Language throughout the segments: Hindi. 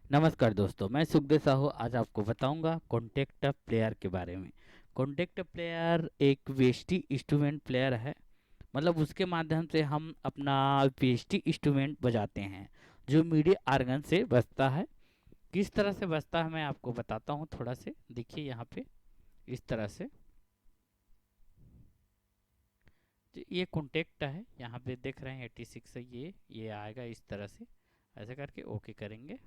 नमस्कार दोस्तों, मैं सुखदेव साहू आज आपको बताऊंगा कॉन्टेक्ट प्लेयर के बारे में। कॉन्टेक्ट प्लेयर एक वेस्टी इंस्ट्रूमेंट प्लेयर है। मतलब उसके माध्यम से हम अपना वेस्टी इंस्ट्रूमेंट बजाते हैं जो मीडिया आर्गन से बजता है। किस तरह से बजता है मैं आपको बताता हूँ। थोड़ा से देखिए यहाँ पे इस तरह से। तो ये कॉन्टेक्ट है, यहाँ पे देख रहे हैं 86 है। ये आएगा इस तरह से। ऐसे करके ओके करेंगे।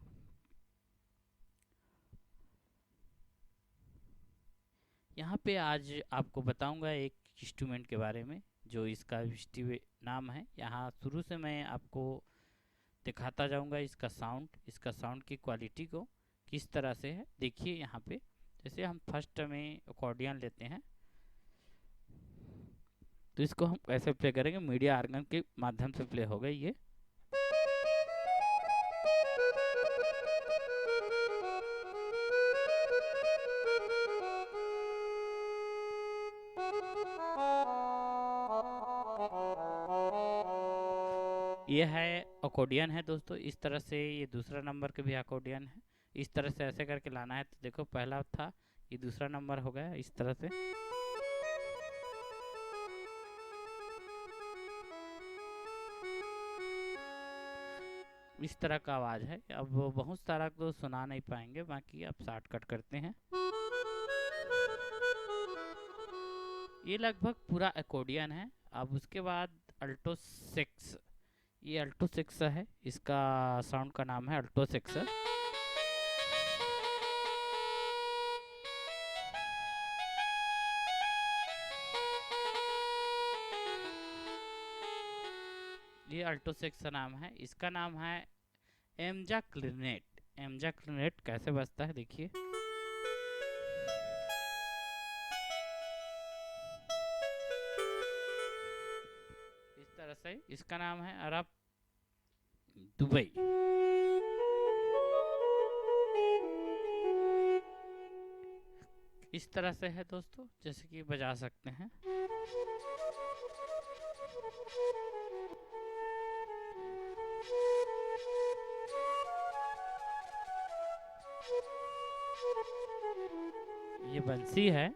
यहाँ पे आज आपको बताऊंगा एक इंस्ट्रूमेंट के बारे में जो इसका हिस्ट्री नाम है। यहाँ शुरू से मैं आपको दिखाता जाऊंगा इसका साउंड की क्वालिटी को किस तरह से है। देखिए यहाँ पे जैसे हम फर्स्ट में अकॉर्डियन लेते हैं तो इसको हम कैसे प्ले करेंगे। मीडिया आर्गन के माध्यम से प्ले होगा ये। ये है अकॉर्डियन है दोस्तों। इस तरह से ये दूसरा नंबर के भी अकॉर्डियन है। इस तरह से ऐसे करके लाना है। तो देखो पहला था, ये दूसरा नंबर हो गया इस तरह से। इस तरह का आवाज है। अब बहुत सारा तो सुना नहीं पाएंगे, बाकी आप शॉर्टकट करते हैं। ये लगभग पूरा अकॉर्डियन है। अब उसके बाद अल्टो सिक्स। ये अल्टो सिक्स है, इसका साउंड का नाम है अल्टो सिक्स। ये अल्टो सिक्स का नाम है। इसका नाम है एमजा क्लिनेट। एमजा क्लिनेट कैसे बजता है देखिए। इस तरह से इसका नाम है अरब दुबई। इस तरह से है दोस्तों, जैसे कि बजा सकते हैं। ये बंसी है।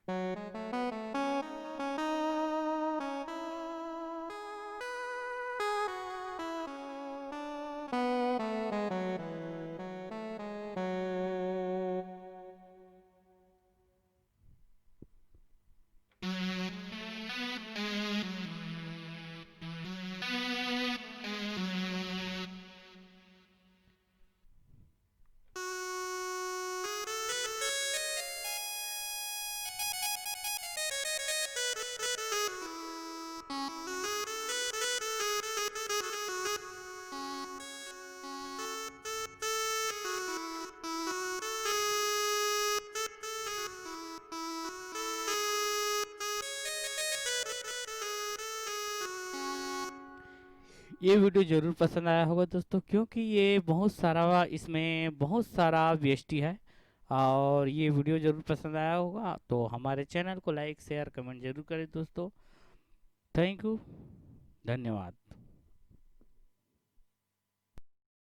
ये वीडियो जरूर पसंद आया होगा दोस्तों, क्योंकि ये बहुत सारा, इसमें बहुत सारा वीएसटी है। और ये वीडियो जरूर पसंद आया होगा तो हमारे चैनल को लाइक शेयर कमेंट जरूर करें दोस्तों। थैंक यू, धन्यवाद।